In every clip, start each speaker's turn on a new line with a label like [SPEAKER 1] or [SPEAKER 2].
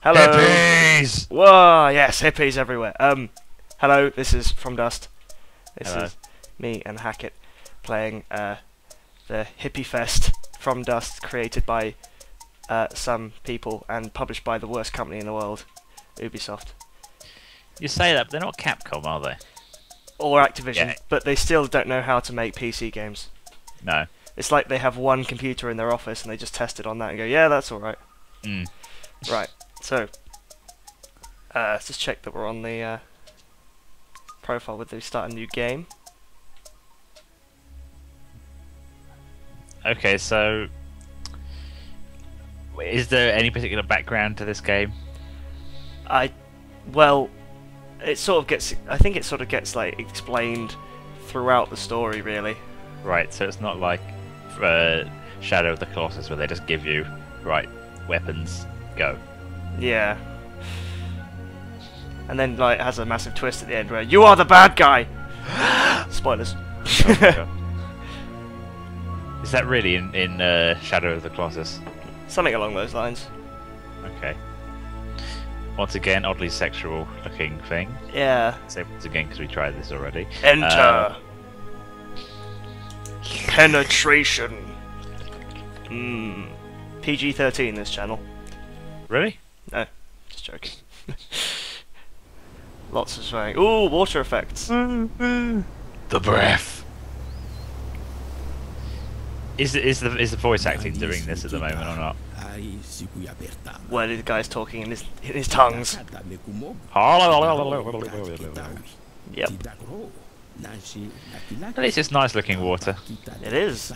[SPEAKER 1] Hello.
[SPEAKER 2] Hippies!
[SPEAKER 1] Whoa, yes, hippies everywhere. Hello, this is From Dust. This
[SPEAKER 2] Hello.
[SPEAKER 1] is me and Hackett playing the hippy-fest From Dust, created by some people and published by the worst company in the world, Ubisoft.
[SPEAKER 2] You say that, but they're not Capcom, are they?
[SPEAKER 1] Or Activision,
[SPEAKER 2] Yeah.
[SPEAKER 1] but they still don't know how to make PC games.
[SPEAKER 2] No.
[SPEAKER 1] It's like they have one computer in their office and they just test it on that and go, yeah, that's alright.
[SPEAKER 2] Mm.
[SPEAKER 1] Right, so let's just check that we're on the profile with the start a new game.
[SPEAKER 2] Okay, so is there any particular background to this game?
[SPEAKER 1] Well, it sort of gets, I think it sort of gets like explained throughout the story, really.
[SPEAKER 2] Right, so it's not like Shadow of the Colossus where they just give you, right, weapons, go.
[SPEAKER 1] Yeah. And then like it has a massive twist at the end where you are the bad guy. Spoilers.
[SPEAKER 2] Oh my God. Is that really in Shadow of the Colossus?
[SPEAKER 1] Something along those lines.
[SPEAKER 2] Okay. Once again, oddly sexual looking thing.
[SPEAKER 1] Yeah.
[SPEAKER 2] Say once again because we tried this already.
[SPEAKER 1] Enter. Penetration. PG-13 this channel.
[SPEAKER 2] Really?
[SPEAKER 1] No, just joking. Lots of swearing. Ooh, water effects.
[SPEAKER 2] The breath. Is the voice acting doing this at the moment or not?
[SPEAKER 1] Where the guy's talking in his tongues. Yep,
[SPEAKER 2] At least it's nice looking water.
[SPEAKER 1] it is.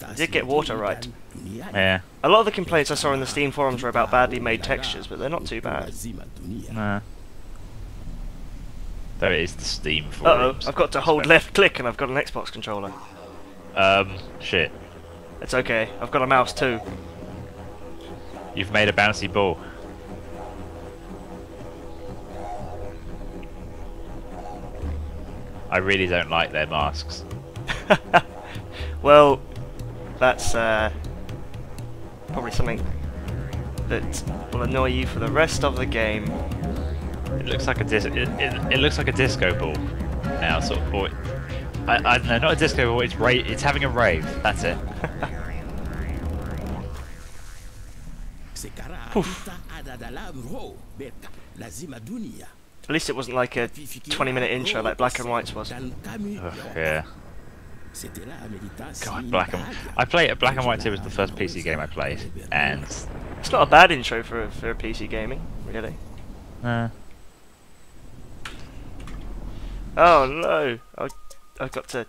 [SPEAKER 1] You did get water right.
[SPEAKER 2] Yeah.
[SPEAKER 1] A lot of the complaints I saw in the Steam forums were about badly made textures, but they're not too bad.
[SPEAKER 2] Nah. Though it is the Steam
[SPEAKER 1] Uh-oh,
[SPEAKER 2] forums.
[SPEAKER 1] I've got to hold left click and I've got an Xbox controller.
[SPEAKER 2] Shit.
[SPEAKER 1] It's okay, I've got a mouse too.
[SPEAKER 2] You've made a bouncy ball. I really don't like their masks.
[SPEAKER 1] Well, that's probably something that will annoy you for the rest of the game.
[SPEAKER 2] It looks like a it looks like a disco ball. Now, sort of. Or I don't know, not a disco ball. It's having a rave. That's it.
[SPEAKER 1] At least it wasn't like a 20-minute intro like Black and White's was.
[SPEAKER 2] Ugh, yeah. God, Black and White 2 was the first PC game I played, and
[SPEAKER 1] It's not a bad intro for a PC gaming, really. Oh no! I've got to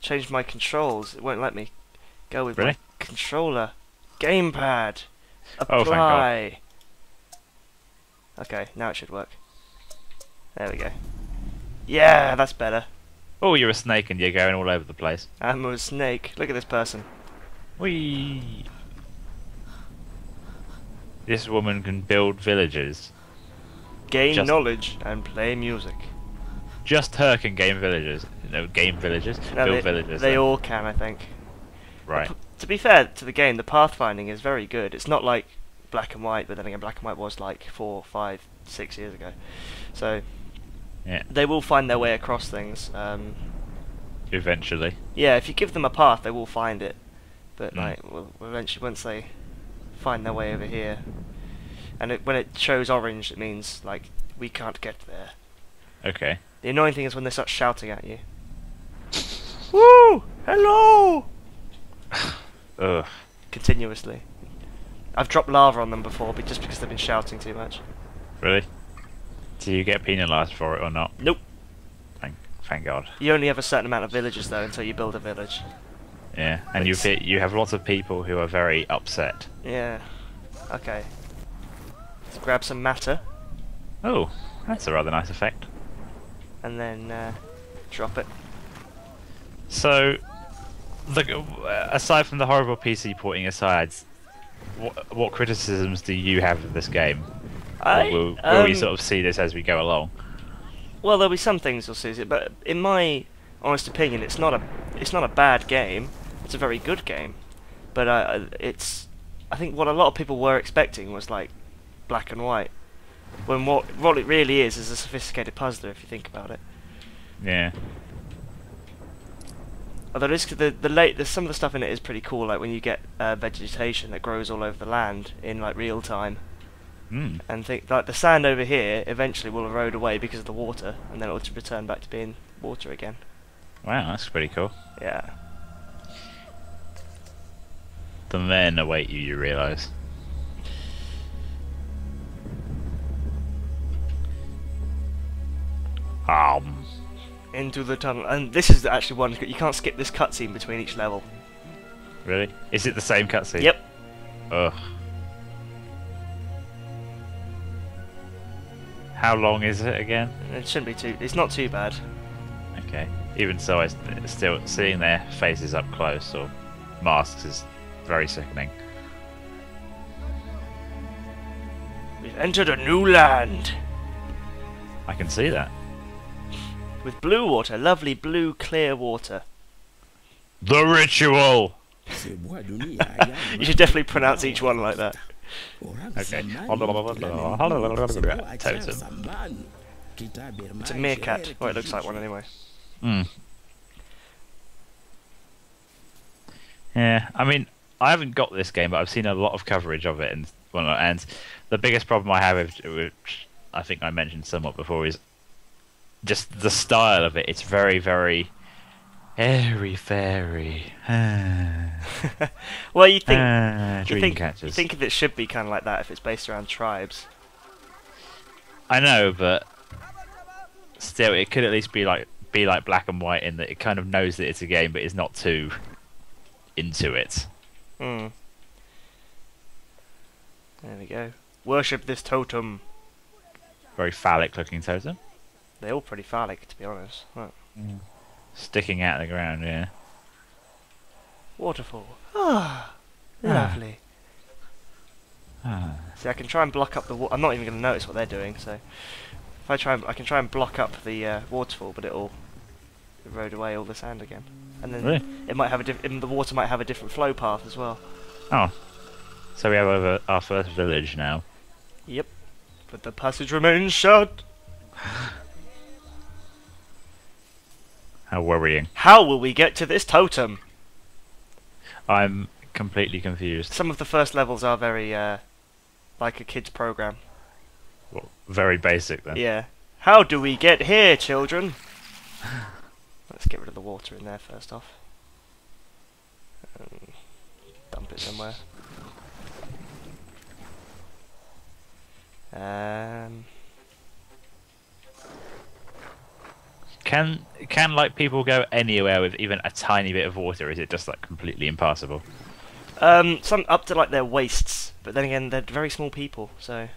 [SPEAKER 1] change my controls. It won't let me go with
[SPEAKER 2] Really?
[SPEAKER 1] my controller. Gamepad.
[SPEAKER 2] Oh, thank God.
[SPEAKER 1] Apply. Okay, now it should work. There we go. Yeah, that's better.
[SPEAKER 2] oh, you're a snake and you're going all over the place.
[SPEAKER 1] I'm a snake. Look at this person.
[SPEAKER 2] Whee! This woman can build villages.
[SPEAKER 1] Gain knowledge and play music.
[SPEAKER 2] Just her can game villages. No, game villages.
[SPEAKER 1] No,
[SPEAKER 2] Build villages.
[SPEAKER 1] they
[SPEAKER 2] then.
[SPEAKER 1] all can, I think.
[SPEAKER 2] Right.
[SPEAKER 1] To be fair to the game, the pathfinding is very good. It's not like Black and White, but then again, Black and White was like 4, 5, 6 years ago. So
[SPEAKER 2] Yeah.
[SPEAKER 1] they will find their way across things.
[SPEAKER 2] Eventually.
[SPEAKER 1] Yeah, if you give them a path, they will find it. But like, well, eventually, once they find their way over here, and when it shows orange, it means like we can't get there.
[SPEAKER 2] Okay.
[SPEAKER 1] The annoying thing is when they start shouting at you. Woo! Hello!
[SPEAKER 2] Ugh.
[SPEAKER 1] Continuously. I've dropped lava on them before, but just because they've been shouting too much.
[SPEAKER 2] Really? Do you get penalised for it or not?
[SPEAKER 1] Nope.
[SPEAKER 2] Thank God.
[SPEAKER 1] You only have a certain amount of villages though until you build a village.
[SPEAKER 2] Yeah, and you have lots of people who are very upset.
[SPEAKER 1] Yeah. Okay. Let's grab some matter
[SPEAKER 2] Oh, that's a rather nice effect.
[SPEAKER 1] and then drop it.
[SPEAKER 2] So, look, aside from the horrible PC porting aside, what criticisms do you have of this game? Will we sort of see this as we go along?
[SPEAKER 1] Well, there'll be some things you'll see, but in my honest opinion, it's not a bad game. It's a very good game, but I think what a lot of people were expecting was like black and white. When what it really is a sophisticated puzzler, if you think about it.
[SPEAKER 2] Yeah.
[SPEAKER 1] Although there's some of the stuff in it is pretty cool, like when you get vegetation that grows all over the land in like real time.
[SPEAKER 2] Mm.
[SPEAKER 1] And think like the sand over here eventually will erode away because of the water, and then it will return back to being water again.
[SPEAKER 2] Wow, that's pretty cool.
[SPEAKER 1] Yeah.
[SPEAKER 2] The men await you, you realise.
[SPEAKER 1] Into the tunnel, and this is actually one you can't skip this cutscene between each level.
[SPEAKER 2] Really? Is it the same cutscene?
[SPEAKER 1] Yep.
[SPEAKER 2] Ugh. How long is it again?
[SPEAKER 1] It shouldn't be too. It's not too bad.
[SPEAKER 2] Okay. Even so, still seeing their faces up close or masks is very sickening.
[SPEAKER 1] We've entered a new land.
[SPEAKER 2] I can see that.
[SPEAKER 1] With blue water, lovely blue clear water.
[SPEAKER 2] The ritual!
[SPEAKER 1] You should definitely pronounce each one like that.
[SPEAKER 2] Okay. Totem.
[SPEAKER 1] It's a meerkat. Well, it looks like one anyway.
[SPEAKER 2] Hmm. Yeah, I mean, I haven't got this game, but I've seen a lot of coverage of it, and whatnot, and the biggest problem I have with, which I think I mentioned somewhat before, is just the style of it. It's very, very airy fairy.
[SPEAKER 1] Well, you think that it should be kind of like that if it's based around tribes.
[SPEAKER 2] I know, but still, it could at least be like black and white in that it kind of knows that it's a game, but it's not too into it.
[SPEAKER 1] Hmm. There we go. Worship this totem.
[SPEAKER 2] Very phallic-looking totem.
[SPEAKER 1] They're all pretty phallic, to be honest. Right.
[SPEAKER 2] Mm. Sticking out of the ground, yeah.
[SPEAKER 1] Waterfall. Ah, lovely. See, I can try and block up the water. I'm not even going to notice what they're doing. So, if I can try and block up the waterfall, but it'll erode away all the sand again. And then
[SPEAKER 2] really?
[SPEAKER 1] it might have the water might have a different flow path as well.
[SPEAKER 2] Oh, so we have our first village now.
[SPEAKER 1] Yep, but the passage remains shut.
[SPEAKER 2] How worrying.
[SPEAKER 1] How will we get to this totem?
[SPEAKER 2] I'm completely confused.
[SPEAKER 1] Some of the first levels are very like a kid's program.
[SPEAKER 2] Well, very basic then.
[SPEAKER 1] Yeah. How do we get here, children? Let's get rid of the water in there first off. Dump it somewhere.
[SPEAKER 2] Can like people go anywhere with even a tiny bit of water? Or is it just like completely impassable?
[SPEAKER 1] Some up to like their waists, but then again they're very small people, so.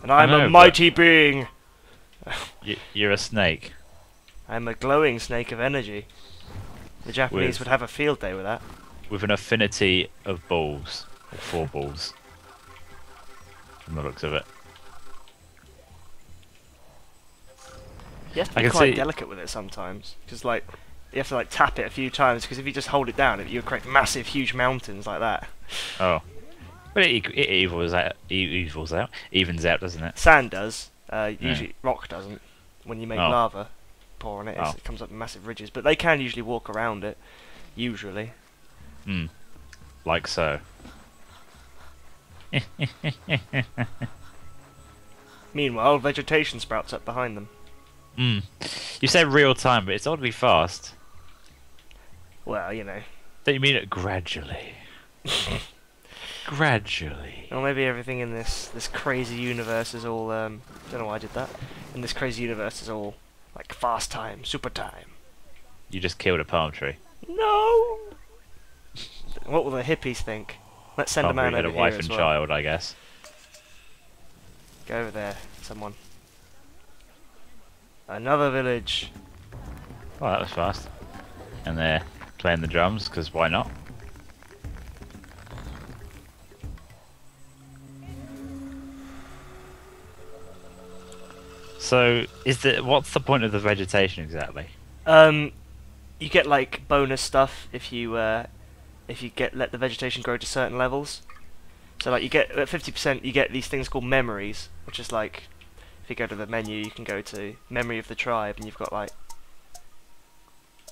[SPEAKER 1] And I'm a mighty being.
[SPEAKER 2] You're a snake.
[SPEAKER 1] I'm a glowing snake of energy. The Japanese would have a field day with that.
[SPEAKER 2] With an affinity of balls, or 4 balls, from the looks of it.
[SPEAKER 1] You have to be quite delicate with it sometimes, because like you have to like tap it a few times. Because if you just hold it down, you create massive, huge mountains like that.
[SPEAKER 2] Oh, but it evens out, doesn't it?
[SPEAKER 1] Sand does. Usually, rock doesn't. When you make lava pour on it, it comes up in massive ridges. But they can usually walk around it. Usually.
[SPEAKER 2] Hmm. Like so.
[SPEAKER 1] Meanwhile, vegetation sprouts up behind them.
[SPEAKER 2] Hmm. You said real time, but it's oddly fast.
[SPEAKER 1] Well, you know.
[SPEAKER 2] Don't you mean it gradually? Gradually.
[SPEAKER 1] Or maybe everything in this crazy universe is all don't know why I did that. In this crazy universe is all like fast time, super time.
[SPEAKER 2] You just killed a palm tree.
[SPEAKER 1] No. What will the hippies think? Let's send a man over here as well.
[SPEAKER 2] Had a wife and child, I guess.
[SPEAKER 1] Go over there, someone. Another village.
[SPEAKER 2] Oh, that was fast. And they're playing the drums, because why not? So, what's the point of the vegetation exactly?
[SPEAKER 1] You get like bonus stuff if you let the vegetation grow to certain levels. So like you get at 50%, you get these things called memories, which is like if you go to the menu, you can go to memory of the tribe, and you've got like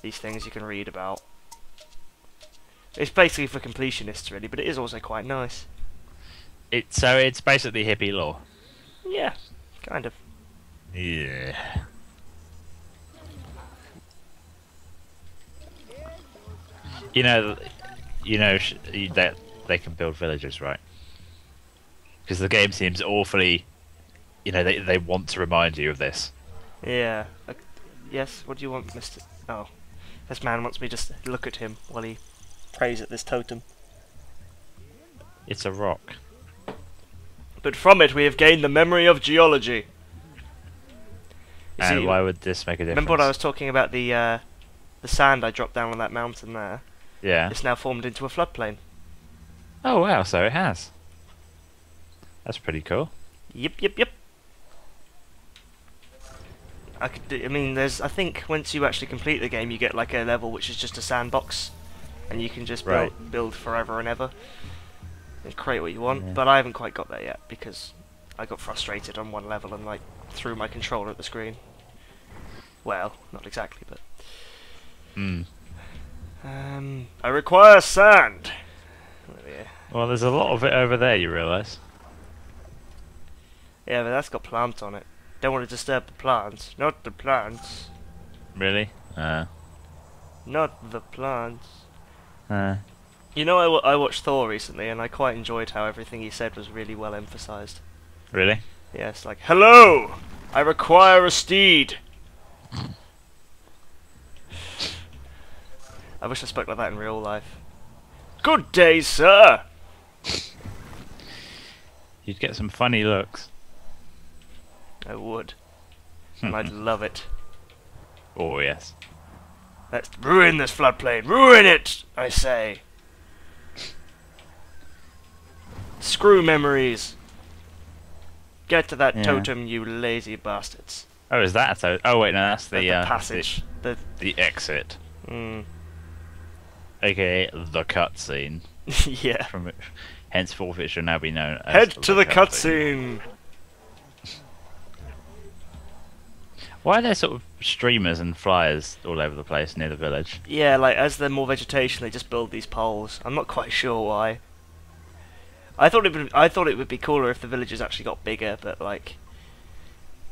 [SPEAKER 1] these things you can read about. It's basically for completionists, really, but it is also quite nice.
[SPEAKER 2] So it's basically hippie lore.
[SPEAKER 1] Yeah, kind of.
[SPEAKER 2] Yeah. You know that they can build villages, right? Because the game seems awfully, they want to remind you of this.
[SPEAKER 1] Yeah. Yes. What do you want, Mister? Oh, this man wants me just to look at him while he prays at this totem.
[SPEAKER 2] It's a rock.
[SPEAKER 1] But from it we have gained the memory of geology.
[SPEAKER 2] And why would this make a difference?
[SPEAKER 1] Remember what I was talking about the sand I dropped down on that mountain there?
[SPEAKER 2] Yeah.
[SPEAKER 1] It's now formed into a floodplain.
[SPEAKER 2] Oh wow, so it has. That's pretty cool.
[SPEAKER 1] Yep. I think once you actually complete the game, you get like a level which is just a sandbox, and you can just build forever and ever and create what you want.
[SPEAKER 2] Yeah.
[SPEAKER 1] But I haven't quite got there yet because I got frustrated on one level and like threw my controller at the screen. Well, not exactly, but. I require sand.
[SPEAKER 2] Well, there's a lot of it over there, you realise?
[SPEAKER 1] Yeah, but that's got plants on it. Don't want to disturb the plants. Not the plants.
[SPEAKER 2] Really?
[SPEAKER 1] Not the plants.
[SPEAKER 2] Really?
[SPEAKER 1] You know, I watched Thor recently, and I quite enjoyed how everything he said was really well emphasised. Yes, like, hello! I require a steed! I wish I spoke like that in real life. Good day, sir!
[SPEAKER 2] You'd get some funny looks.
[SPEAKER 1] I would. And I'd love it.
[SPEAKER 2] Oh, yes.
[SPEAKER 1] Let's ruin this floodplain! Ruin it! I say! Screw memories! Get to that totem, you lazy bastards.
[SPEAKER 2] Oh, is that a totem? Oh, wait, no, that's the
[SPEAKER 1] passage.
[SPEAKER 2] The exit.
[SPEAKER 1] Mm.
[SPEAKER 2] AKA the cutscene.
[SPEAKER 1] Yeah.
[SPEAKER 2] From it, henceforth, it should now be known as
[SPEAKER 1] Head to the cutscene!
[SPEAKER 2] Why are there sort of streamers and flyers all over the place near the village?
[SPEAKER 1] Yeah, like as there's more vegetation, they just build these poles. I'm not quite sure why. I thought it would be cooler if the villages actually got bigger, but like,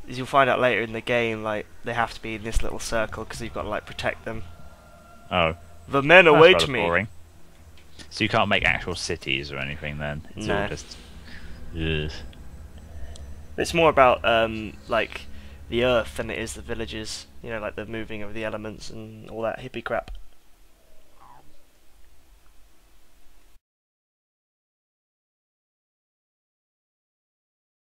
[SPEAKER 1] as you'll find out later in the game, like they have to be in this little circle because you've got to like protect them.
[SPEAKER 2] Oh.
[SPEAKER 1] The men await me.
[SPEAKER 2] Boring. So you can't make actual cities or anything then? It's all just... Ugh.
[SPEAKER 1] It's more about like the earth than it is the villages. You know, like the moving of the elements and all that hippie crap.